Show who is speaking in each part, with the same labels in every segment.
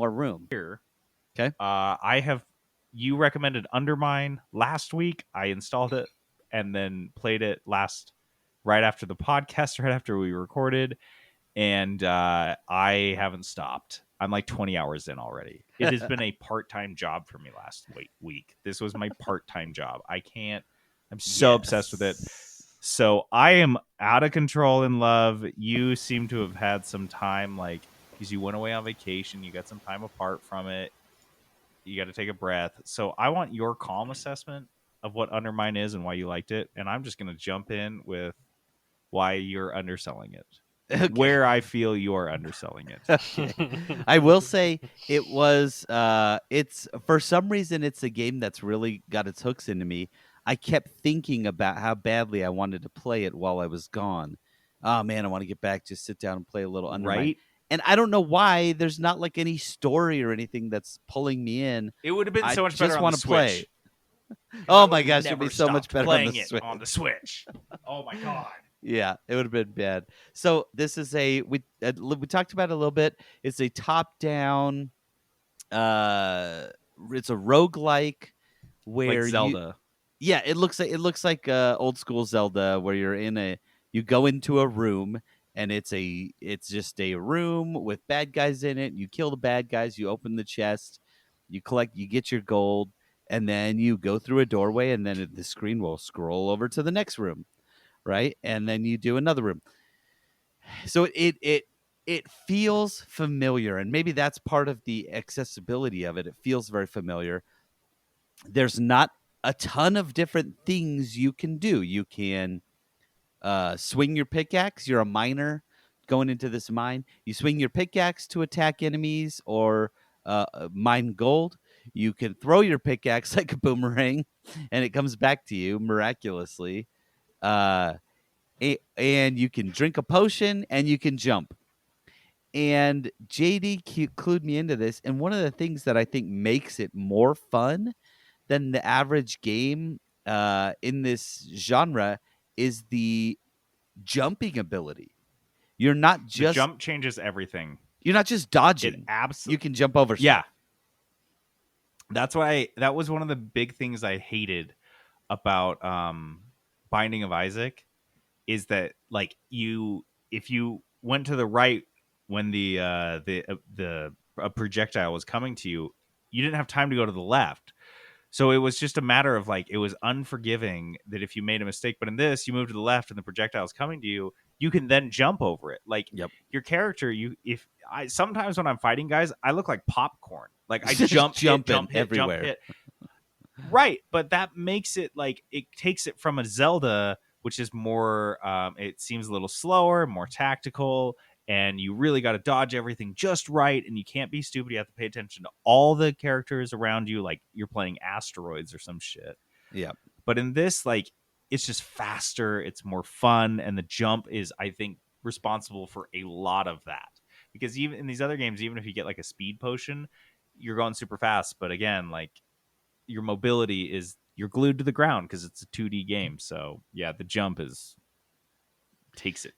Speaker 1: more room.
Speaker 2: Here,
Speaker 1: Okay.
Speaker 2: You recommended Undermine last week. I installed it and then played it right after the podcast, right after we recorded, and I haven't stopped. I'm like 20 hours in already. It has been a part-time job for me last week. This was my part-time job. I'm so obsessed with it. So I am out of control in love. You seem to have had some time, like, because you went away on vacation. You got some time apart from it. You got to take a breath. So I want your calm assessment of what Undermine is and why you liked it. And I'm just going to jump in with why you're underselling it.
Speaker 1: Okay.
Speaker 2: Where I feel you're underselling it.
Speaker 1: Okay. I will say it was it's for some reason it's a game that's really got its hooks into me. I kept thinking about how badly I wanted to play it while I was gone. Oh man, I want to get back, just sit down and play a little Undermine.
Speaker 2: Right?
Speaker 1: And I don't know why there's not like any story or anything that's pulling me in.
Speaker 2: It would have been
Speaker 1: I
Speaker 2: so much better
Speaker 1: just
Speaker 2: on
Speaker 1: want
Speaker 2: the
Speaker 1: to play.
Speaker 2: Switch.
Speaker 1: Oh my gosh, it'd be so much better on the
Speaker 2: playing
Speaker 1: Switch.
Speaker 2: it on the Switch. Oh my god.
Speaker 1: Yeah, it would have been bad. So this is we talked about it a little bit. It's a top-down. It's a roguelike where
Speaker 2: Like Zelda.
Speaker 1: it looks like old school Zelda where you go into a room and it's just a room with bad guys in it. You kill the bad guys. You open the chest. You get your gold, and then you go through a doorway, and then the screen will scroll over to the next room. Right, and then you do another room. So it feels familiar, and maybe that's part of the accessibility of it. It feels very familiar. There's not a ton of different things you can do. You can swing your pickaxe. You're a miner going into this mine. You swing your pickaxe to attack enemies or mine gold. You can throw your pickaxe like a boomerang, and it comes back to you miraculously. And you can drink a potion and you can jump. And JD clued me into this. And one of the things that I think makes it more fun than the average game in this genre is the jumping ability. You're not
Speaker 2: The
Speaker 1: just
Speaker 2: jump changes everything.
Speaker 1: You're not just dodging.
Speaker 2: It absolutely.
Speaker 1: You can jump over stuff.
Speaker 2: Yeah. That's why that was one of the big things I hated about Binding of Isaac is that, like, if you went to the right when the projectile was coming to you, you didn't have time to go to the left. So it was just a matter of, like, it was unforgiving that if you made a mistake. But in this, you move to the left and the projectile is coming to you, you can then jump over it. Like, your character, sometimes when I'm fighting guys, I look like popcorn. Like, I jump, hit,
Speaker 1: everywhere.
Speaker 2: Jump, hit. Right, but that makes it, like, it takes it from a Zelda, which is more, it seems a little slower, more tactical, and you really got to dodge everything just right, and you can't be stupid. You have to pay attention to all the characters around you, like you're playing Asteroids or some shit.
Speaker 1: Yeah.
Speaker 2: But in this, like, it's just faster, it's more fun, and the jump is, I think, responsible for a lot of that. Because even in these other games, even if you get, like, a speed potion, you're going super fast, but again, like, your mobility you're glued to the ground because it's a 2D game. So yeah, the jump takes it.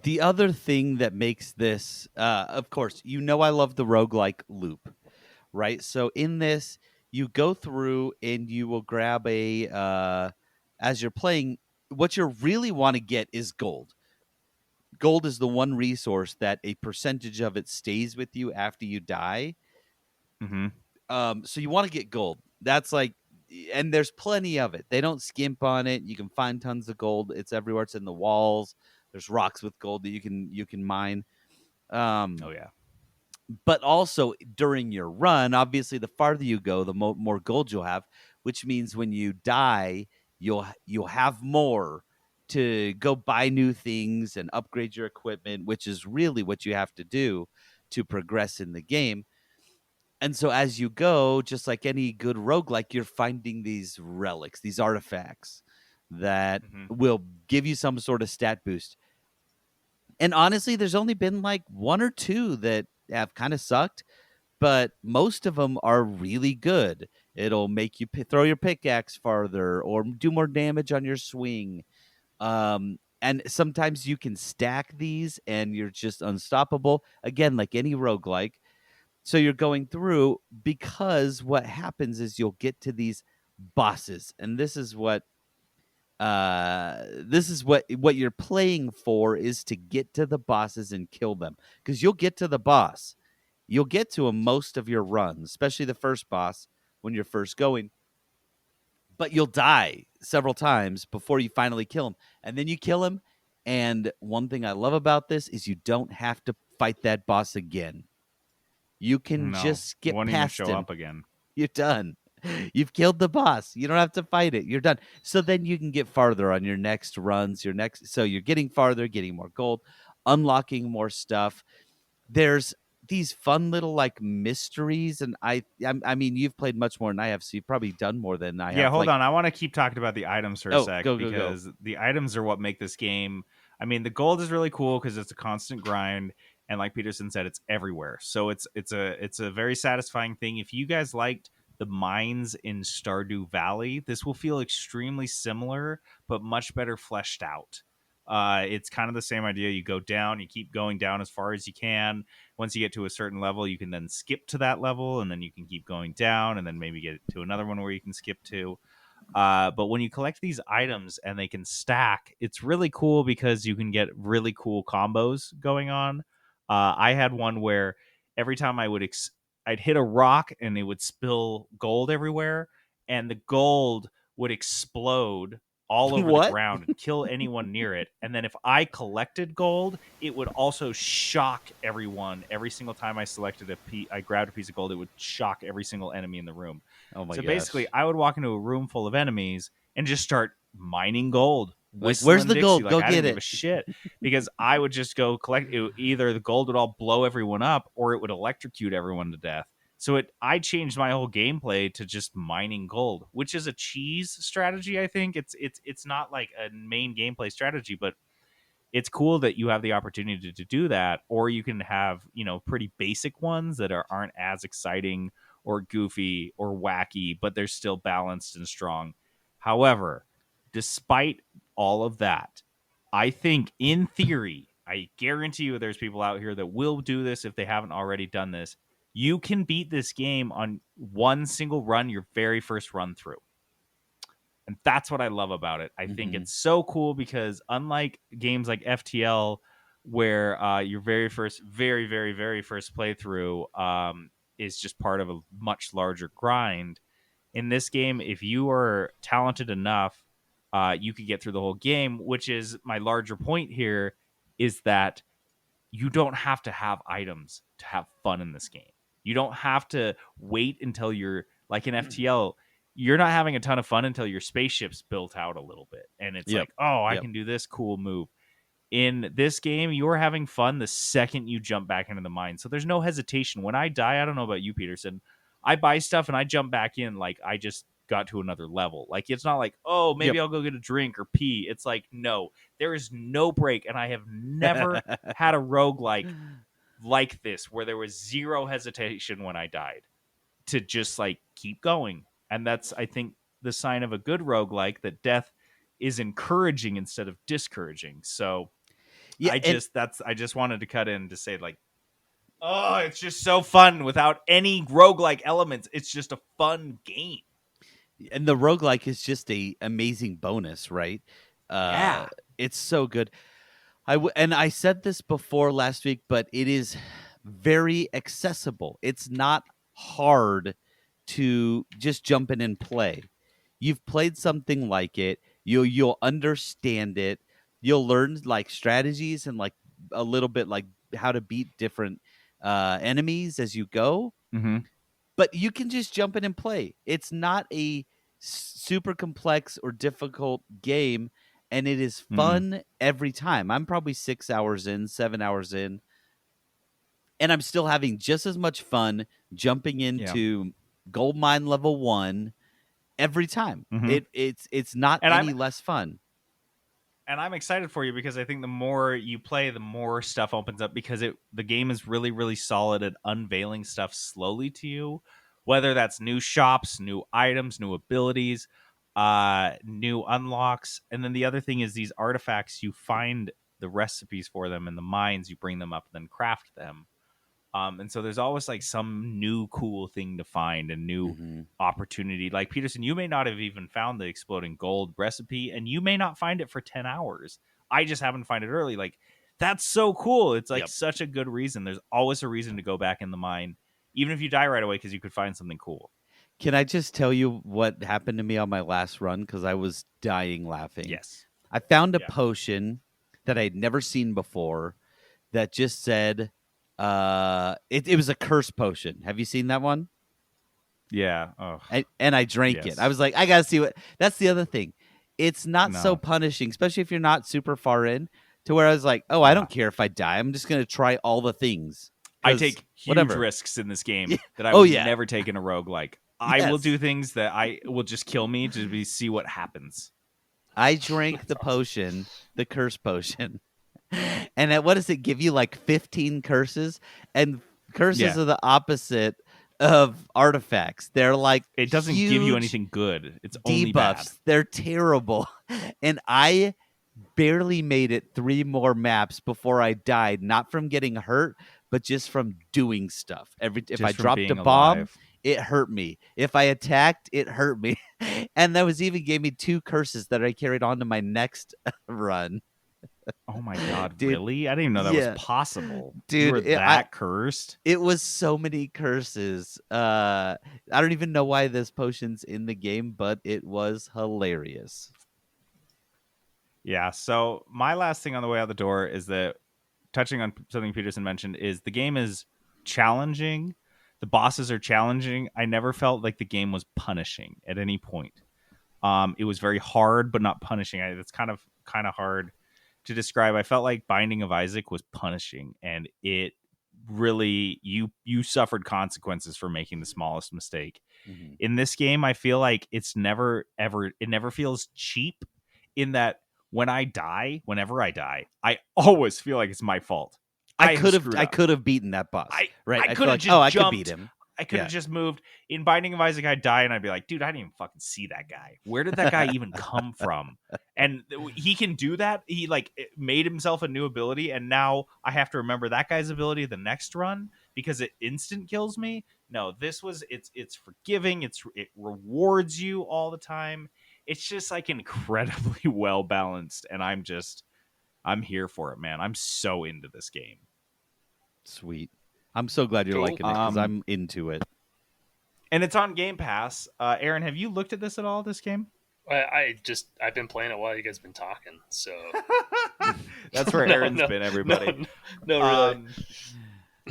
Speaker 1: The other thing that makes this, of course, I love the roguelike loop, right? So in this, you go through and you will grab as you're playing, what you really want to get is gold. Gold is the one resource that a percentage of it stays with you after you die.
Speaker 2: Mm-hmm.
Speaker 1: So you want to get gold. That's like, and there's plenty of it. They don't skimp on it. You can find tons of gold. It's everywhere. It's in the walls. There's rocks with gold that you can mine.
Speaker 2: Oh yeah.
Speaker 1: But also during your run, obviously, the farther you go, the more gold you'll have. Which means when you die, you'll have more to go buy new things and upgrade your equipment, which is really what you have to do to progress in the game. And so as you go, just like any good roguelike, you're finding these relics, these artifacts that will give you some sort of stat boost. And honestly, there's only been like one or two that have kind of sucked, but most of them are really good. It'll make you throw your pickaxe farther or do more damage on your swing. And sometimes you can stack these and you're just unstoppable. Again, like any roguelike. So you're going through because what happens is you'll get to these bosses, and this is what you're playing for is to get to the bosses and kill them because you'll get to the boss. You'll get to him most of your runs, especially the first boss when you're first going, but you'll die several times before you finally kill him. And then you kill him. And one thing I love about this is you don't have to fight that boss again. You can
Speaker 2: No,
Speaker 1: just
Speaker 2: it
Speaker 1: skip
Speaker 2: won't even
Speaker 1: past
Speaker 2: show
Speaker 1: him.
Speaker 2: up again.
Speaker 1: You're done. You've killed the boss. You don't have to fight it. You're done. So then you can get farther on your next runs, so you're getting farther, getting more gold, unlocking more stuff. There's these fun little like mysteries, and I mean you've played much more than I have, so you've probably done more than I
Speaker 2: Yeah,
Speaker 1: have.
Speaker 2: hold
Speaker 1: Like,
Speaker 2: on. I want to keep talking about the items for a
Speaker 1: oh,
Speaker 2: sec
Speaker 1: go, go, go.
Speaker 2: because the items are what make this game. I mean, the gold is really cool because it's a constant grind, and like Peterson said, it's everywhere. So it's a very satisfying thing. If you guys liked the mines in Stardew Valley, this will feel extremely similar, but much better fleshed out. It's kind of the same idea. You go down, you keep going down as far as you can. Once you get to a certain level, you can then skip to that level, and then you can keep going down, and then maybe get to another one where you can skip to. But when you collect these items and they can stack, it's really cool because you can get really cool combos going on. I had one where every time I'd hit a rock and it would spill gold everywhere, and the gold would explode all over the
Speaker 1: What?
Speaker 2: ground and kill anyone near it. And then if I collected gold, it would also shock everyone. Every single time I grabbed a piece of gold, it would shock every single enemy in the room.
Speaker 1: Oh my
Speaker 2: So basically,
Speaker 1: gosh!
Speaker 2: I would walk into a room full of enemies and just start mining gold,
Speaker 1: Like, where's
Speaker 2: whistling
Speaker 1: the
Speaker 2: Dixie
Speaker 1: gold?
Speaker 2: like
Speaker 1: Go
Speaker 2: I
Speaker 1: get
Speaker 2: didn't give a
Speaker 1: it.
Speaker 2: shit because I would just go collect it. Either the gold would all blow everyone up or it would electrocute everyone to death. So I changed my whole gameplay to just mining gold, which is a cheese strategy. I think it's not like a main gameplay strategy, but it's cool that you have the opportunity to do that, or you can have pretty basic ones that aren't as exciting or goofy or wacky, but they're still balanced and strong. However, despite all of that, I think in theory, I guarantee you there's people out here that will do this if they haven't already done this. You can beat this game on one single run, your very first run through. And that's what I love about it. I think
Speaker 1: Hmm.
Speaker 2: it's so cool because unlike games like FTL, where your very first, very, very, very first playthrough is just part of a much larger grind, in this game, if you are talented enough, you could get through the whole game, which is my larger point here is that you don't have to have items to have fun in this game. You don't have to wait until you're like in FTL. You're not having a ton of fun until your spaceship's built out a little bit. And it's
Speaker 1: Yep.
Speaker 2: like, oh, I
Speaker 1: Yep.
Speaker 2: can do this cool move. In this game, you're having fun the second you jump back into the mine. So there's no hesitation. When I die, I don't know about you, Peterson. I buy stuff and I jump back in like I just got to another level. Like it's not like, oh, maybe
Speaker 1: Yep.
Speaker 2: I'll go get a drink or pee. It's like, no, there is no break. And I have never had a roguelike like this where there was zero hesitation when I died to just like keep going. And that's, I think, the sign of a good roguelike that death is encouraging instead of discouraging. So
Speaker 1: Yeah, and
Speaker 2: I just wanted to cut in to say like, oh, it's just so fun without any roguelike elements. It's just a fun game.
Speaker 1: the roguelike is just a amazing bonus, right?
Speaker 2: Yeah.
Speaker 1: It's so good. And I said this before last week, but it is very accessible. It's not hard to just jump in and play. You've played something like it, you'll understand it. You'll learn like strategies and like a little bit like how to beat different enemies as you go,
Speaker 2: Mm-hmm.
Speaker 1: but you can just jump in and play. It's not a super complex or difficult game, and it is
Speaker 2: Mm-mm.
Speaker 1: fun every time. I'm probably 6 hours in, 7 hours in, and I'm still having just as much fun jumping
Speaker 2: Yeah.
Speaker 1: into gold mine level 1 every time.
Speaker 2: Mm-hmm.
Speaker 1: It's not
Speaker 2: And I'm
Speaker 1: any less fun.
Speaker 2: and I'm excited for you because I think the more you play, the more stuff opens up because the game is really, really solid at unveiling stuff slowly to you, whether that's new shops, new items, new abilities, new unlocks. And then the other thing is these artifacts, you find the recipes for them in the mines, you bring them up and then craft them. And so there's always like some new cool thing to find, a new
Speaker 1: Mm-hmm.
Speaker 2: opportunity. Like Peterson, you may not have even found the exploding gold recipe, and you may not find it for 10 hours. I just happened to find it early. Like, that's so cool. It's like
Speaker 3: Yep.
Speaker 2: such a good reason. There's always a reason to go back in the mine, even if you die right away, because you could find something cool.
Speaker 1: Can I just tell you what happened to me on my last run? Because I was dying laughing.
Speaker 2: Yes.
Speaker 1: I found a
Speaker 3: Yeah.
Speaker 1: potion that I'd never seen before that just said it was a curse potion. Have you seen that one?
Speaker 2: Yeah. Oh,
Speaker 1: And I drank it.
Speaker 2: yes.
Speaker 1: I was like, I gotta see what. That's the other thing. It's not so
Speaker 2: No.
Speaker 1: punishing, especially if you're not super far in. To where I was like, oh, I
Speaker 2: Yeah.
Speaker 1: don't care if I die. I'm just gonna try all the things.
Speaker 2: I
Speaker 1: 'Cause
Speaker 2: take huge
Speaker 1: whatever.
Speaker 2: risks in this game
Speaker 1: Yeah.
Speaker 2: that I
Speaker 1: Oh,
Speaker 2: would
Speaker 1: yeah.
Speaker 2: never take in a roguelike. I will
Speaker 1: Yes.
Speaker 2: do things that I will just kill me to see what happens.
Speaker 1: I drank the
Speaker 3: That's awesome.
Speaker 1: potion, the curse potion. And what does it give you? Like 15 curses? And curses
Speaker 2: Yeah.
Speaker 1: are the opposite of artifacts. They're like
Speaker 2: It doesn't give you
Speaker 1: huge
Speaker 2: anything good. It's only bad.
Speaker 1: debuffs. They're terrible. And I barely made it 3 more maps before I died, not from getting hurt, but just from doing stuff. If
Speaker 2: Just
Speaker 1: I
Speaker 2: from
Speaker 1: dropped a
Speaker 2: being
Speaker 1: bomb,
Speaker 2: alive.
Speaker 1: it hurt me. If I attacked, it hurt me. And that was even gave me 2 curses that I carried on to my next run.
Speaker 2: Oh my god,
Speaker 1: Dude,
Speaker 2: really? I didn't even know that was
Speaker 1: yeah.
Speaker 2: possible. You
Speaker 1: Dude,
Speaker 2: were that cursed?
Speaker 1: it was so many curses. I don't even know why this potion's in the game, but it was hilarious.
Speaker 2: Yeah, so my last thing on the way out the door is that, touching on something Peterson mentioned, is the game is challenging. The bosses are challenging. I never felt like the game was punishing at any point. It was very hard, but not punishing. It's kind of hard to describe. I felt like Binding of Isaac was punishing, and it really you suffered consequences for making the smallest mistake.
Speaker 1: Mm-hmm.
Speaker 2: In this game, I feel like it never feels cheap, in that whenever I die, I always feel like it's my fault. I have screwed up.
Speaker 1: I could have beaten that boss. Right.
Speaker 2: I
Speaker 1: I
Speaker 2: could
Speaker 1: feel
Speaker 2: have
Speaker 1: like,
Speaker 2: just
Speaker 1: oh, I could
Speaker 2: jumped.
Speaker 1: beat him.
Speaker 2: I could have
Speaker 1: Yeah.
Speaker 2: just moved. In Binding of Isaac, I'd die and I'd be like, dude, I didn't even fucking see that guy. Where did that guy even come from? And he can do that. He like made himself a new ability, and now I have to remember that guy's ability the next run because it instant kills me. No, it's forgiving. It rewards you all the time. It's just like incredibly well balanced, and I'm here for it, man. I'm so into this game.
Speaker 1: Sweet. I'm so glad you're
Speaker 3: Cool.
Speaker 1: liking it because I'm into it.
Speaker 2: And it's on Game Pass. Aaron, have you looked at this at all, this game?
Speaker 3: I've been playing it while you guys have been talking, so
Speaker 2: That's where
Speaker 3: No,
Speaker 2: Aaron's
Speaker 3: no,
Speaker 2: been, everybody.
Speaker 3: no, really.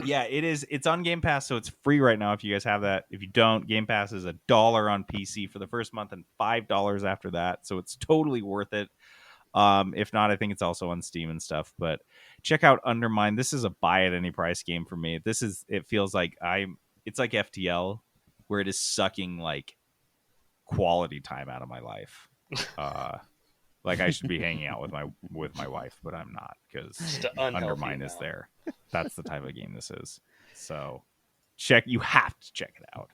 Speaker 2: Yeah, it is. It's on Game Pass, so it's free right now if you guys have that. If you don't, Game Pass is $1 on PC for the first month and $5 after that, so it's totally worth it. If not, I think it's also on Steam and stuff. But check out Undermine. This is a buy at any price game for me. It feels like it's like FTL, where it is sucking like quality time out of my life. Like I should be hanging out with my wife, but I'm not, because
Speaker 3: Just an unhealthy
Speaker 2: Undermine is
Speaker 3: amount.
Speaker 2: there. That's the type of game this is. So you have to check it out.